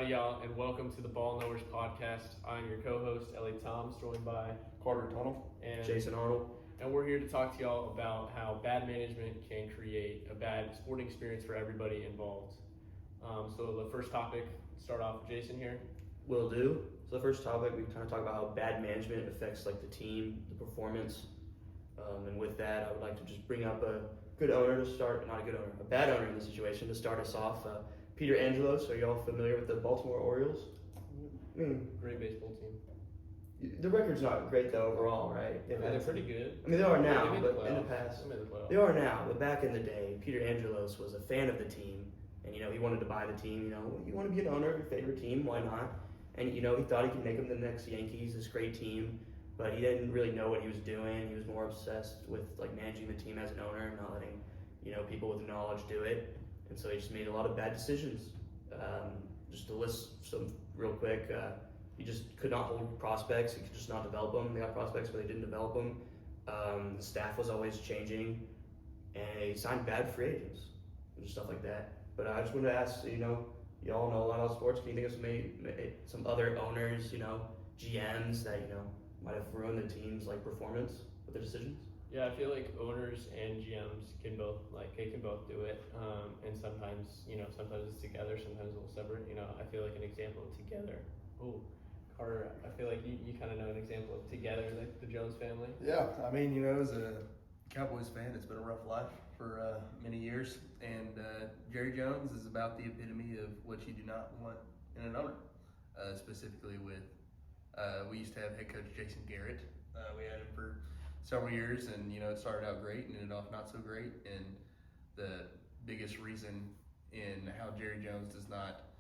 Howdy, y'all, and welcome to the Ball Knowers podcast. I'm your co-host, Ellie Toms, joined by Carter Tunnel and Jason Arnold. And we're here to talk to y'all about how bad management can create a bad sporting experience for everybody involved. So the first topic, start off with Jason here. Will do. So the first topic, we kind of talk about how bad management affects like the team, the performance. And with that, I would like to just bring up a good owner to start, not a good owner, a bad owner in the situation to start us off. Peter Angelos. Are y'all familiar with the Baltimore Orioles? Great baseball team. The record's not great though overall, right? They're pretty good. I mean, they are now, They made but the in the playoffs. past, They made the playoffs. they are now. But back in the day, Peter Angelos was a fan of the team, and he wanted to buy the team. You want to be an owner of your favorite team, why not? And he thought he could make them the next Yankees, this great team, but he didn't really know what he was doing. He was more obsessed with like managing the team as an owner, and not letting people with knowledge do it. And so he just made a lot of bad decisions. Just to list some real quick, he just could not hold prospects. He could just not develop them. They got prospects, but they didn't develop them. The staff was always changing, and he signed bad free agents and stuff like that. But I just wanted to ask, y'all know a lot about sports. Can you think of some other owners, GMs that might have ruined the team's like performance with their decisions? Yeah, I feel like owners and GMs can both do it, and sometimes it's together, sometimes a little separate. I feel like an example of together. Oh, Carter, I feel like you kind of know an example of together, like the Jones family. Yeah, I mean, as a Cowboys fan, it's been a rough life for many years, and Jerry Jones is about the epitome of what you do not want in an owner. Specifically with, we used to have head coach Jason Garrett. We had him for several years, and it started out great and ended off not so great. And the biggest reason in how Jerry Jones does not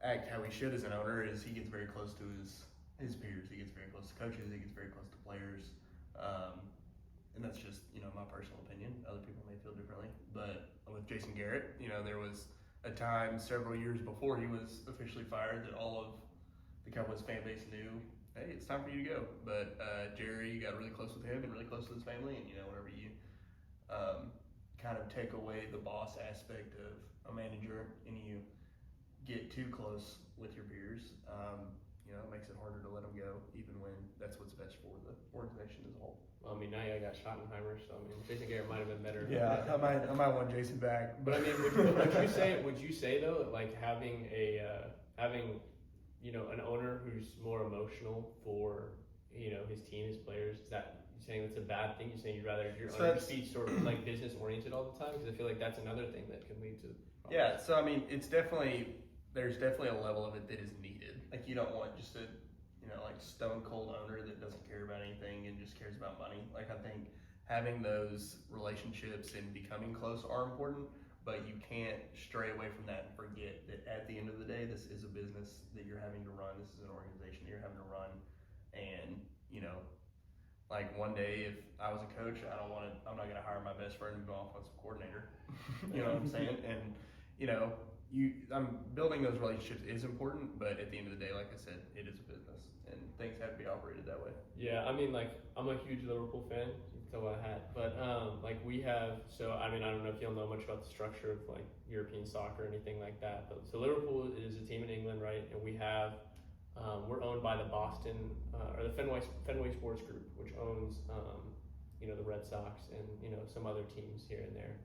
act how he should as an owner is he gets very close to his peers. He gets very close to coaches. He gets very close to players. And that's just my personal opinion. Other people may feel differently. But with Jason Garrett, there was a time several years before he was officially fired that all of the Cowboys fan base knew, hey, it's time for you to go. But Jerry got really close with him and really close to his family. And whenever you kind of take away the boss aspect of a manager and you get too close with your peers, it makes it harder to let them go, even when that's what's best for the organization as a whole. Well, I mean, now you got Schottenheimer, so Jason Garrett might have been better. Yeah, I might want Jason back. But I mean, would you say though, like having an owner who's more emotional for his team, his players, is that you saying that's a bad thing? You're saying you'd rather your owner be sort of like business oriented all the time? Because I feel like that's another thing that can lead to problems. Yeah, so I mean, there's definitely a level of it that is needed. Like you don't want just a like stone cold owner that doesn't care about anything and just cares about money. Like I think having those relationships and becoming close are important, but you can't stray away from that and forget that at the end of the day, this is a business that you're having to run. This is an organization that you're having to run. And, like one day if I was a coach, I'm not going to hire my best friend to be an offensive coordinator. You know what I'm saying? And, building those relationships is important, but at the end of the day, like I said, it is a business and things have to be operated that way. Yeah, I mean, like, I'm a huge Liverpool fan. You can tell by the hat. But, I don't know if you'll know much about the structure of, like, European soccer or anything like that. But so Liverpool is a team in England, right? And we have, we're owned by the Boston, or the Fenway Sports Group, which owns, the Red Sox and, some other teams here and there.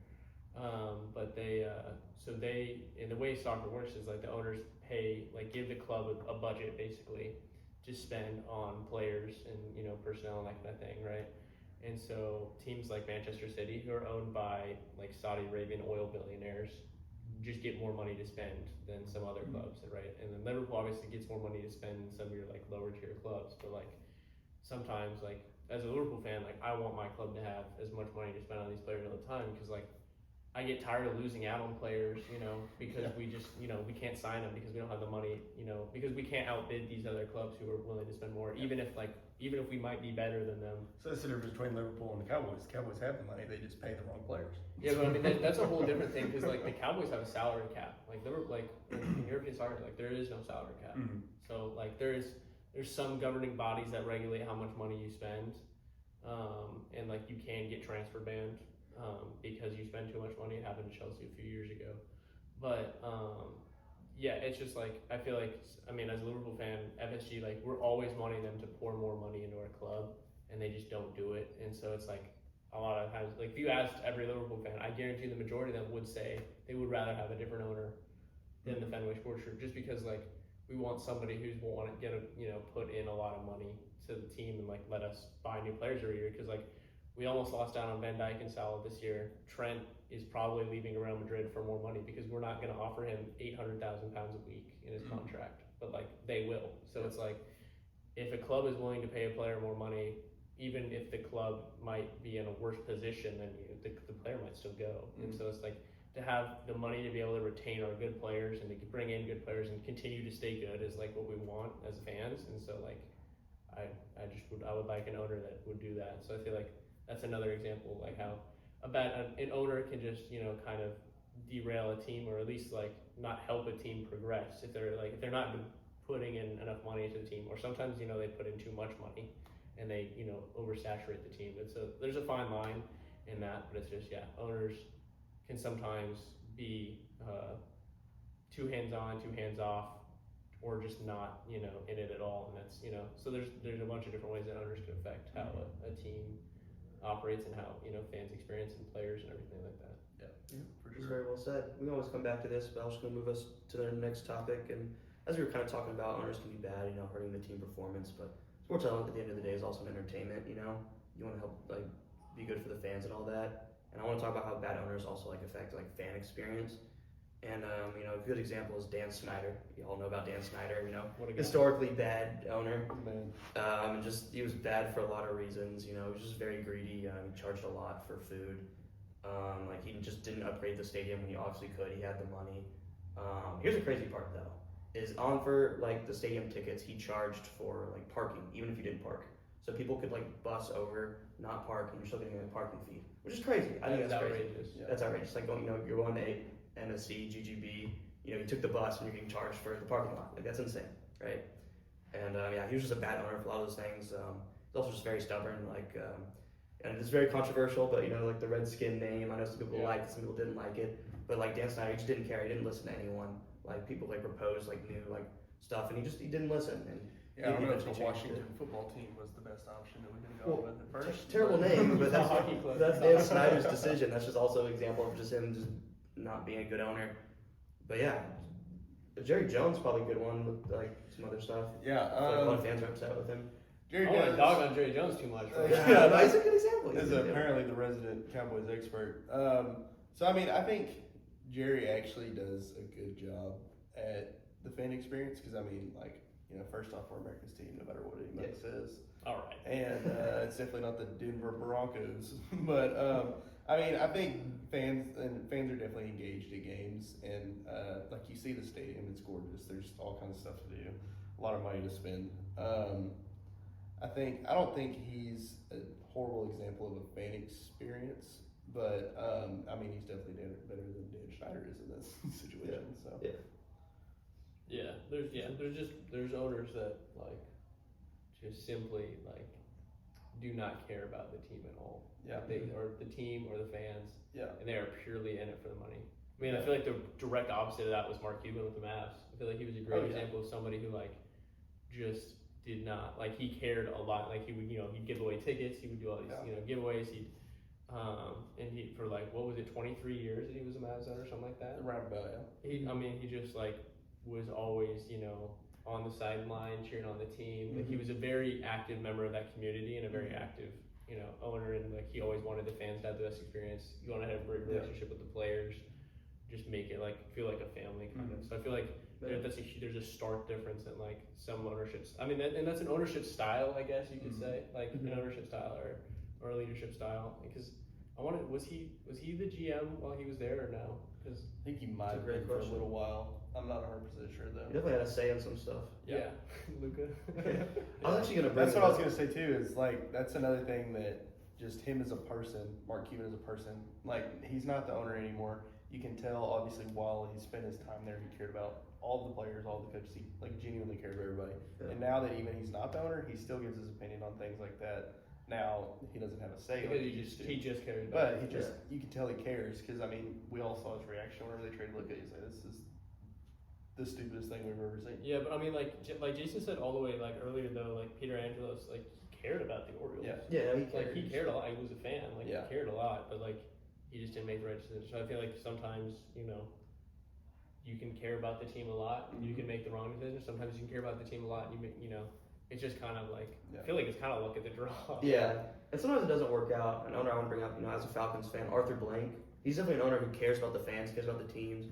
But and the way soccer works is like the owners give the club a budget basically to spend on players and personnel and that kind of thing, right? And so teams like Manchester City, who are owned by like Saudi Arabian oil billionaires, just get more money to spend than some other clubs, right? And then Liverpool obviously gets more money to spend than some of your like lower tier clubs, but like sometimes like as a Liverpool fan, like I want my club to have as much money to spend on these players all the time because like I get tired of losing out on players, because we just, we can't sign them because we don't have the money, because we can't outbid these other clubs who are willing to spend more, even if we might be better than them. So that's the difference between Liverpool and the Cowboys. The Cowboys have the money, they just pay the wrong players. Yeah, but I mean, that's a whole different thing because like the Cowboys have a salary cap. Like in European soccer, like there is no salary cap. Mm-hmm. So like there's some governing bodies that regulate how much money you spend, and like you can get transfer banned. Because you spend too much money. It happened to Chelsea a few years ago. But yeah, it's just like I feel like I mean as a Liverpool fan, FSG like we're always wanting them to pour more money into our club, and they just don't do it. And so it's like a lot of times, like if you asked every Liverpool fan, I guarantee the majority of them would say they would rather have a different owner than the Fenway Sports Group, just because like we want somebody who's want to get put in a lot of money to the team and like let us buy new players every year, because like we almost lost out on Van Dijk and Salah this year. Trent is probably leaving Real Madrid for more money because we're not going to offer him £800,000 a week in his contract, but like they will. So it's like if a club is willing to pay a player more money, even if the club might be in a worse position than you, the player might still go. And so it's like to have the money to be able to retain our good players and to bring in good players and continue to stay good is like what we want as fans. And so like I would like an owner that would do that. So I feel like that's another example of like how an owner can just kind of derail a team, or at least like not help a team progress if they're not putting in enough money into the team, or sometimes they put in too much money and they oversaturate the team. And so there's a fine line in that, but it's just owners can sometimes be too hands on, too hands off, or just not in it at all. And that's so there's a bunch of different ways that owners can affect how a team operates and how fans experience and players and everything like that. For It's sure. very well said. We can always come back to this, but I was just going to move us to the next topic. And as we were kind of talking about, owners can be bad, hurting the team performance, but sports at the end of the day is also an entertainment. You want to help like be good for the fans and all that. And I want to talk about how bad owners also like affect like fan experience. And a good example is Dan Snyder. You all know about Dan Snyder. What a guy. Historically bad owner. Man. And just he was bad for a lot of reasons. He was just very greedy. He charged a lot for food. Like he just didn't upgrade the stadium when he obviously could. He had the money. Here's the crazy part though: is on for like the stadium tickets, he charged for like parking, even if you didn't park. So people could like bus over, not park, and you're still getting a parking fee, which is crazy. I think that's crazy. outrageous. Yeah. That's outrageous. Like you're going to MSC, GGB. You took the bus and you're getting charged for the parking lot. Like that's insane, right? And he was just a bad owner for a lot of those things. He's also just very stubborn. And it's very controversial, but like the Redskin name, I know some people liked it, some people didn't like it. But like Dan Snyder, he just didn't care. He didn't listen to anyone. Like people like proposed like new like stuff, and he didn't listen. And Yeah, I don't know if eventually the changed Washington it. football team was the best option that we could have gone with at first. Terrible name, but that's Hockey club. that's Dan Snyder's decision. That's just also an example of just him just not being a good owner. But yeah, Jerry Jones probably a good one with like some other stuff. Yeah, I feel like a lot of fans are upset with him. Jerry I don't want to Jones dog on Jerry Jones too much. But Yeah, no, he's a good example. He's a is good example. apparently the resident Cowboys expert. So I mean, I think Jerry actually does a good job at the fan experience because I mean, like first off, we're America's team, no matter what anybody says. all right. And it's definitely not the Denver Broncos, but I mean, I think fans are definitely engaged at games, and like you see the stadium, it's gorgeous. There's all kinds of stuff to do, a lot of money to spend. I don't think he's a horrible example of a fan experience, but I mean, he's definitely better than Dan Schneider is in this situation. So there's owners that like just simply like do not care about the team at all. Yeah. Or the team or the fans. Yeah. And they are purely in it for the money. I mean, I feel like the direct opposite of that was Mark Cuban with the Mavs. I feel like he was a great example of somebody who like just did not like he cared a lot. Like he would he'd give away tickets. He would do all these giveaways. And he for like what was it 23 years that he was a Mavs owner or something like that. around about He just like was always on the sideline cheering on the team. Like he was a very active member of that community and a very active owner, and like he always wanted the fans to have the best experience. You want to have a great relationship with the players, just make it like feel like a family kind of. So I feel like there's a stark difference in like some ownerships. I mean, and that's an ownership style, I guess you could say, like an ownership style or a leadership style. Because was he the GM while he was there or no? Because I think he might That's a have great been for a question. little while. I'm not 100% sure though. He definitely had a say in some stuff. yeah. Luka. I was actually gonna bring That's it what I was up. gonna say too. Is like that's another thing that just him as a person, Mark Cuban as a person, like he's not the owner anymore. You can tell obviously while he spent his time there, he cared about all the players, all the coaches. He like genuinely cared about everybody. Yeah. And now that even he's not the owner, he still gives his opinion on things like that. Now he doesn't have a say. Because like he just cares But about he just you can tell he cares because I mean we all saw his reaction whenever they traded Luka. He said this is the stupidest thing we've ever seen. Yeah, but I mean, like Jason said all the way like earlier though, like Peter Angelos, like he cared about the Orioles. Yeah. Yeah, Like he cared a lot. He was a fan. Like Yeah. he cared a lot, but like he just didn't make the right decision. So I feel like sometimes you can care about the team a lot, and you can make the wrong decision. Sometimes you can care about the team a lot, and it's just kind of like Yeah. I feel like it's kind of luck at the draw. Yeah, and sometimes it doesn't work out. An owner I want to bring up, as a Falcons fan, Arthur Blank. He's definitely an owner who cares about the fans, cares about the teams.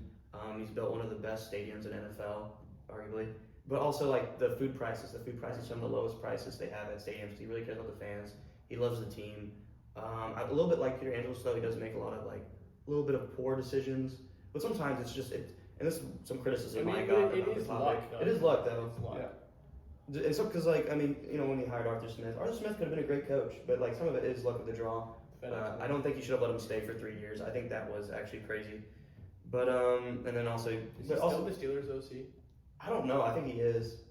He's built one of the best stadiums in NFL, arguably. But also like the food prices. The food prices are some of the lowest prices they have at stadiums. He really cares about the fans. He loves the team. A little bit like Peter Angelos, though, he does make a lot of like a little bit of poor decisions. But sometimes it's just and this is some criticism I got it about is the topic. luck. Though. It is luck, though. It's luck. Yeah. And so, because when we hired Arthur Smith could have been a great coach, but like some of it is luck of the draw. I don't think you should have let him stay for 3 years. I think that was actually crazy. But and then also, Is he but still also, the Steelers OC? I don't know. I think he is,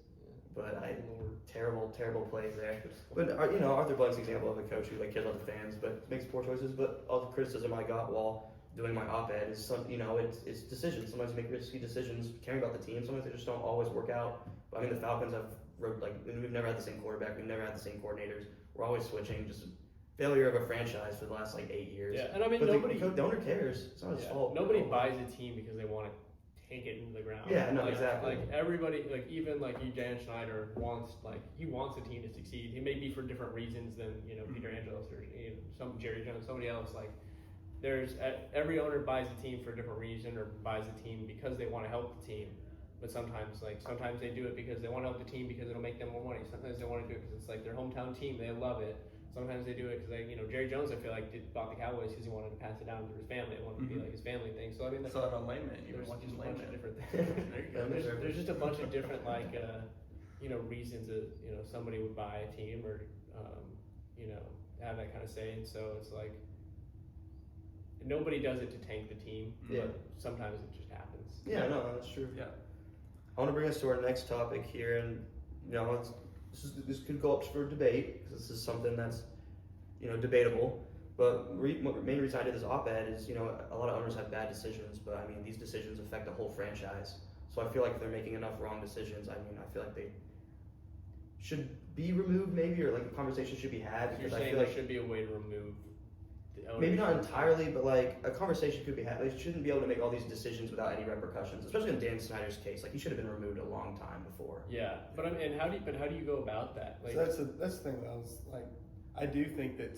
but terrible plays there. But Arthur Blank's example of a coach who like cares about the fans, but makes poor choices. But all the criticism I got while doing my op-ed is it's decisions. Sometimes you make risky decisions, caring about the team. Sometimes they just don't always work out. But I mean, the Falcons we've never had the same quarterback. We've never had the same coordinators. We're always switching. Just failure of a franchise for the last 8 years. Yeah, and I mean But nobody. the owner cares. It's not his fault. Nobody buys a team because they want to take it into the ground. Yeah, no, exactly. Like everybody, like even like Dan Schneider wants a team to succeed. He may be for different reasons than Peter Angelos or some Jerry Jones, somebody else. Like every owner buys a team for a different reason or buys a team because they want to help the team. But sometimes they do it because they want to help the team because it'll make them more money. Sometimes they want to do it because it's like their hometown team. They love it. Sometimes they do it because Jerry Jones, I feel like, bought the Cowboys because he wanted to pass it down to his family. It wanted to be like his family thing. So I mean, Saw it on Lame Man. You there's were watching just a Lame bunch of Man. different things. There's just a bunch of different reasons that somebody would buy a team or have that kind of say. And so it's like nobody does it to tank the team. Yeah. But sometimes it just happens. Yeah, no, that's true. Yeah. I want to bring us to our next topic here, and this could go up for debate because this is something that's debatable. But main reason I did this op-ed is a lot of owners have bad decisions, but I mean these decisions affect the whole franchise. So I feel like if they're making enough wrong decisions, I feel like they should be removed maybe, or like a conversation should be had. You're Because I saying feel there like should be a way to remove the ownership. maybe not entirely, but like a conversation could be had. They shouldn't be able to make all these decisions without any repercussions, especially in Dan Snyder's case. Like he should have been removed a long time before. Yeah, but how do you go about that? Like, So that's the thing that I was like, I do think that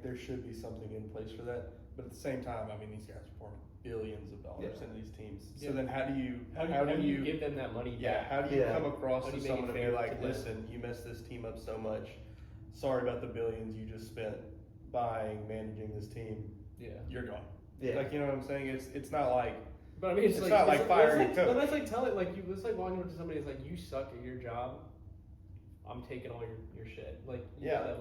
there should be something in place for that. But at the same time, I mean, these guys are pouring billions of dollars into these teams. So Yeah. then how do you give them that money yeah, back? how do you Yeah. come across How do to you make it someone and fair be to like, them? listen, you messed this team up so much. Sorry about the billions you just spent managing this team. Yeah. You're gone. Yeah. Like, you know what I'm saying? It's not like, But I mean, It's not like firing a coach. But that's like telling, it's like walking up to somebody. It's like you suck at your job. I'm taking all your shit. Like Yeah.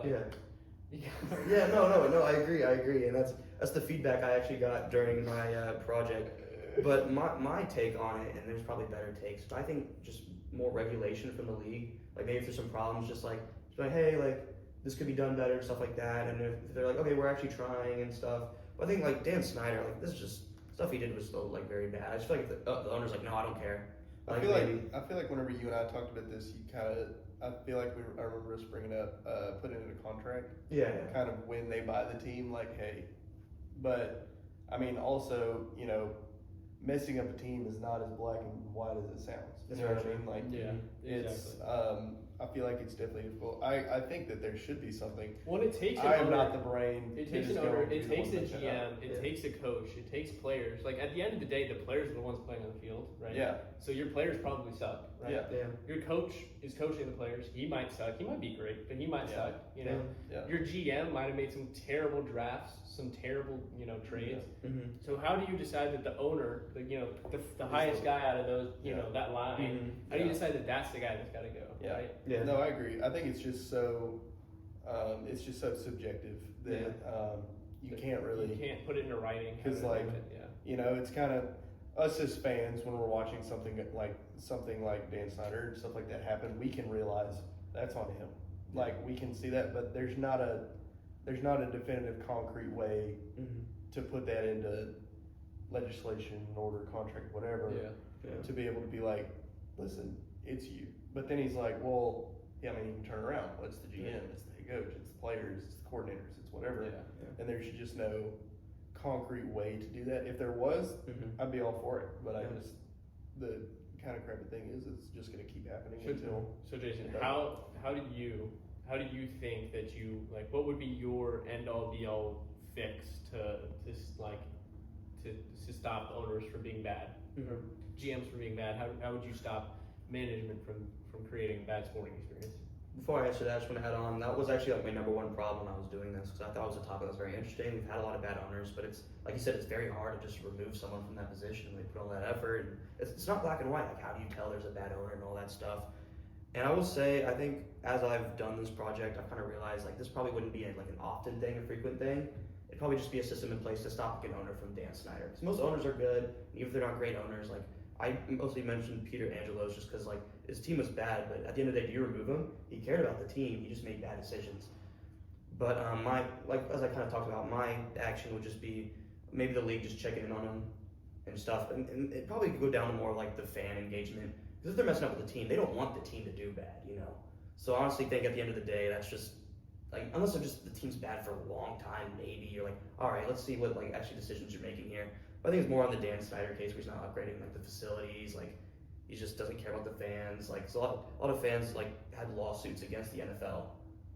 Yeah, no, I agree, and that's the feedback I actually got during my project. But my take on it, and there's probably better takes, but I think just more regulation from the league. Like maybe if there's some problems, just like hey, like this could be done better and stuff like that. And if they're like, okay, we're actually trying and stuff. But I think like Dan Snyder, like this is just stuff he did was so like very bad. I just feel like the owner's like, no, I don't care. I feel like whenever you and I talked about this, I feel like I remember us bringing up putting in a contract, Yeah. kind of when they buy the team, like, hey, but I mean, also, messing up a team is not as black and white as it sounds. You That's know what very I mean? Like, Yeah. it's, Exactly. I feel like it's definitely difficult. I think that there should be something. Well, it takes. I am not the brain. It to takes just an go owner. and It do the takes a one that GM. It Yeah. takes a coach. It takes players. Like at the end of the day, the players are the ones playing on the field, right? Yeah. So your players probably suck, right? Yeah. Yeah. Your coach is coaching the players. He might suck. He might be great, but he might Yeah. suck. Yeah. Your GM might have made some terrible drafts, some terrible trades. Mm-hmm. So how do you decide that the owner, the highest guy out of those, that line, how do you Yeah. decide that that's the guy that's got to go? Yeah. Right? Yeah. No, I agree. I think it's just so subjective that you can't really. You can't put it into writing. how 'Cause, to like, do it, It's kind of us as fans when we're watching something like Dan Snyder and stuff like that happen. We can realize that's on him. Like we can see that, but there's not a definitive, concrete way Mm-hmm. to put that into legislation, order, contract, whatever. Yeah. Yeah. to be able to be like, listen, it's you. But then he's like, well, yeah, I mean, you can turn around. Well, it's the GM, it's the head coach, it's the players, it's the coordinators, it's whatever. Yeah. And there's just no concrete way to do that. If there was, I'd be all for it. But I Yeah. just, the kind of crappy thing is, it's just going to keep happening So- until. So Jason, how do you think that you like? What would be your end all be all fix to stop owners from being bad or GMs from being bad? How would you stop management from creating a bad sporting experience? Before I answer that, I just want to add on, that was actually like my number one problem when I was doing this, because I thought it was a topic that was very interesting. We've had a lot of bad owners, but it's, like you said, it's very hard to just remove someone from that position. They put all that effort, and it's not black and white, like how do you tell there's a bad owner and all that stuff. And I will say, I think as I've done this project, I've kind of realized like this probably wouldn't be like an often thing, a frequent thing. It'd probably just be a system in place to stop an owner from Dan Snyder. Because most owners are good, and even if they're not great owners, like I mostly mentioned Peter Angelos just because like his team was bad, but at the end of the day, do you remove him? He cared about the team. He just made bad decisions. But as I kind of talked about, my action would just be maybe the league just checking in on him and stuff, and it probably could go down to more like the fan engagement. Because if they're messing up with the team, they don't want the team to do bad, you know. So I honestly think at the end of the day, that's just like, unless they're just the team's bad for a long time, maybe you're like, all right, let's see what like actually decisions you're making here. But I think it's more on the Dan Snyder case where he's not upgrading like the facilities, like he just doesn't care about the fans. Like so a lot of fans like had lawsuits against the NFL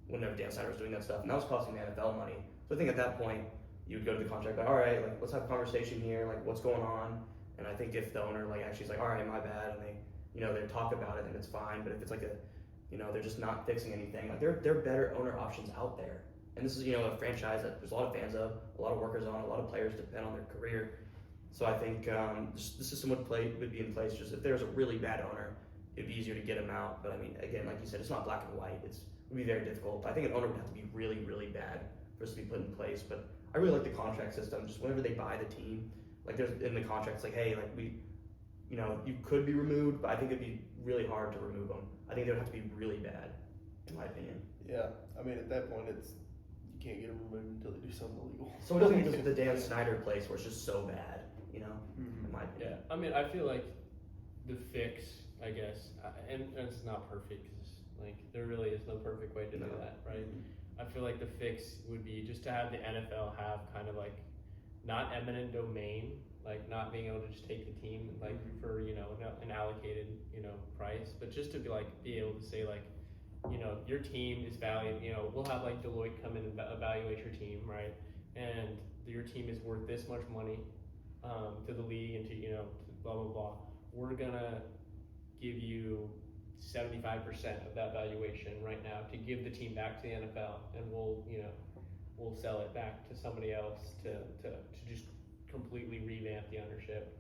whenever Dan Snyder was doing that stuff, and that was costing the NFL money. So I think at that point you would go to the contract like, all right, like let's have a conversation here, like what's going on. And I think if the owner like actually is like, all right, my bad, and they talk about it, then it's fine. But if it's like they're just not fixing anything, like there are better owner options out there. And this is a franchise that there's a lot of fans of, a lot of workers on, a lot of players depend on their career. So I think the system would be in place. Just if there's a really bad owner, it'd be easier to get him out. But I mean, again, like you said, it's not black and white. It would be very difficult. I think an owner would have to be really, really bad for this to be put in place. But I really like the contract system. Just whenever they buy the team, like there's in the contract, it's like, hey, like you could be removed, but I think it'd be really hard to remove them. I think they would have to be really bad, in my opinion. Yeah, I mean, at that point, you can't get them removed until they do something illegal. So it doesn't get the Dan Snyder place where it's just so bad, in my opinion. Yeah, I mean, I feel like the fix, I guess, and it's not perfect because like there really is no perfect way to do that, right? I feel like the fix would be just to have the NFL have kind of like not eminent domain, like not being able to just take the team like for an allocated price, but just to be able to say like your team is valued. We'll have like Deloitte come in and evaluate your team, right? And your team is worth this much money to the league and to blah blah blah. We're gonna give you 75% of that valuation right now to give the team back to the NFL, and we'll sell it back to somebody else to just completely revamp the ownership.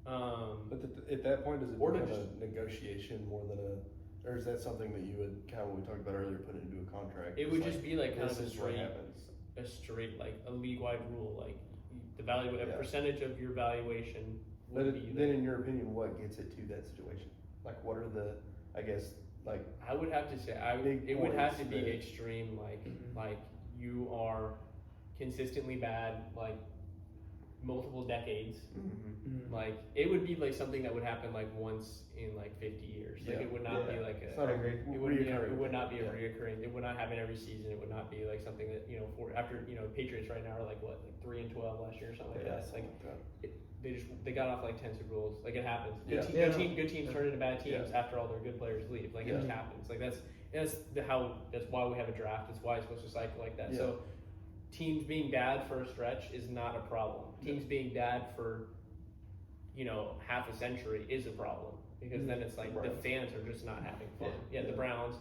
But at that point, does it Or to become a negotiation more than or is that something that you would kind of what we talked about earlier, put it into a contract? It would just be like kind this of is what happens. a straight like a league-wide rule, like the value, a Yeah. percentage of your valuation But would be. then, in your opinion, what gets it to that situation? Like, what are the, I guess, like, I would have to say, Big it would have to points be that- extreme, like you are consistently bad, like multiple decades. Like it would be like something that would happen like once in like 50 years. Like Yeah. it would not be Yeah. like it's a. not a It would be. reoccurring It would not be a thing. reoccurring. It would not happen every season. It would not be like something that for after Patriots right now are like what, like 3-12 last year or something like Yeah, that. something Like like that. they got off like 10 Super Bowls. Like it happens. Yeah. Good teams turn into bad teams Yeah. after all their good players leave. Like it just Yeah. happens. Like that's why we have a draft. That's why it's supposed to cycle like that. Yeah. So teams being bad for a stretch is not a problem. Teams being bad for half a century is a problem, because then it's like the Right. fans are just not having fun. Yeah. The Browns,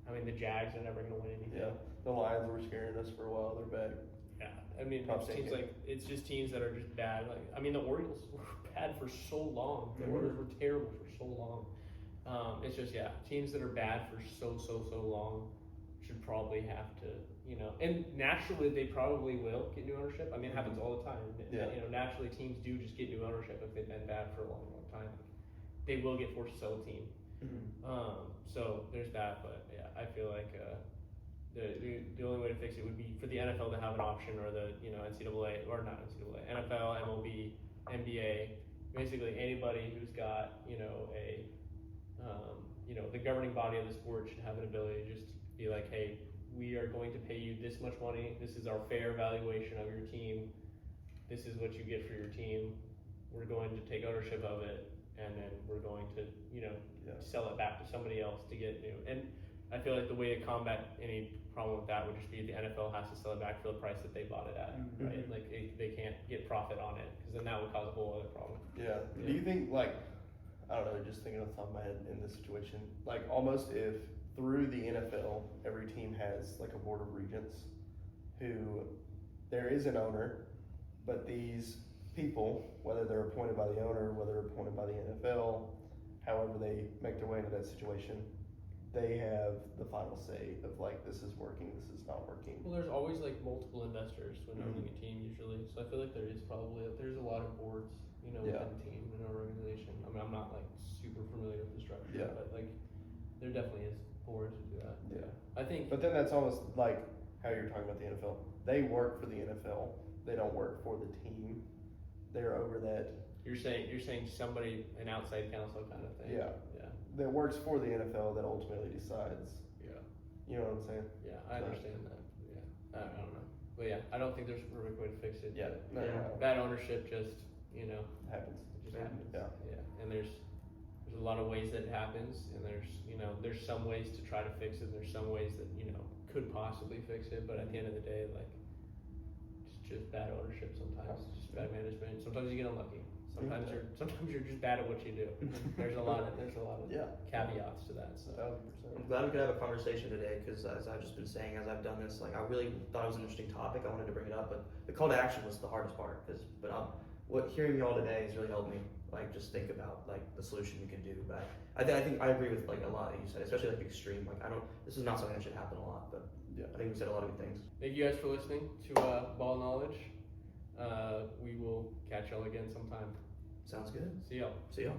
I mean the Jags are never going to win anything. Yeah, the Lions were scaring us for a while. They're back. Yeah, I mean Top it seems ten. like it's just teams that are just bad. Like I mean the Orioles were bad for so long. The Mhm. Orioles were terrible for so long. It's just teams that are bad for so long should probably have to and naturally they probably will get new ownership. I mean it happens all the time. Yeah. Naturally teams do just get new ownership if they've been bad for a long time. They will get forced to sell a team. So there's that, but I feel like the only way to fix it would be for the NFL to have an option, or the NCAA, or not NCAA, NFL, MLB, NBA basically anybody who's got, the governing body of the sport should have an ability to just be like, hey, we are going to pay you this much money. This is our fair valuation of your team. This is what you get for your team. We're going to take ownership of it, and then we're going to, sell it back to somebody else to get new. And I feel like the way to combat any problem with that would just be the NFL has to sell it back for the price that they bought it at, right? Like they can't get profit on it, because then that would cause a whole other problem. Yeah. Do you think, like, I don't know, just thinking off the top of my head in this situation, like almost if through the NFL, every team has like a board of regents who there is an owner, but these people, whether they're appointed by the owner, whether they're appointed by the NFL, however they make their way into that situation, they have the final say of like, this is working, this is not working. Well, there's always like multiple investors when owning a team usually, so I feel like there's a lot of boards, within a team in our organization. I mean, I'm not like super familiar with the structure, but like there definitely is boards who do that. Yeah. I think. But then that's almost like how you're talking about the NFL. They work for the NFL. They don't work for the team. They're over that. You're saying somebody, an outside counsel kind of thing. Yeah. Yeah. That works for the NFL that ultimately decides. Yeah. You know what I'm saying? Yeah, I understand that. Yeah. I don't know. But yeah, I don't think there's a perfect way to fix it. Yeah. but bad ownership just, happens. it just happens. Yeah. Yeah. And there's a lot of ways that it happens, and there's some ways to try to fix it, and there's some ways that, could possibly fix it, but at the end of the day, like, it's just bad ownership sometimes, it's just bad management. Sometimes you get unlucky. Sometimes you're just bad at what you do. There's a lot of caveats to that. So 1,000%. I'm glad we could have a conversation today, because as I've just been saying, as I've done this, like I really thought it was an interesting topic. I wanted to bring it up, but the call to action was the hardest part. What hearing you all today has really helped me, like just think about like the solution we can do. But I think I agree with like a lot that you said, especially like extreme. Like this is not something that should happen a lot, but I think we said a lot of good things. thank you guys for listening to Ball Knowledge. We will catch y'all again sometime. Sounds good. See y'all. See y'all.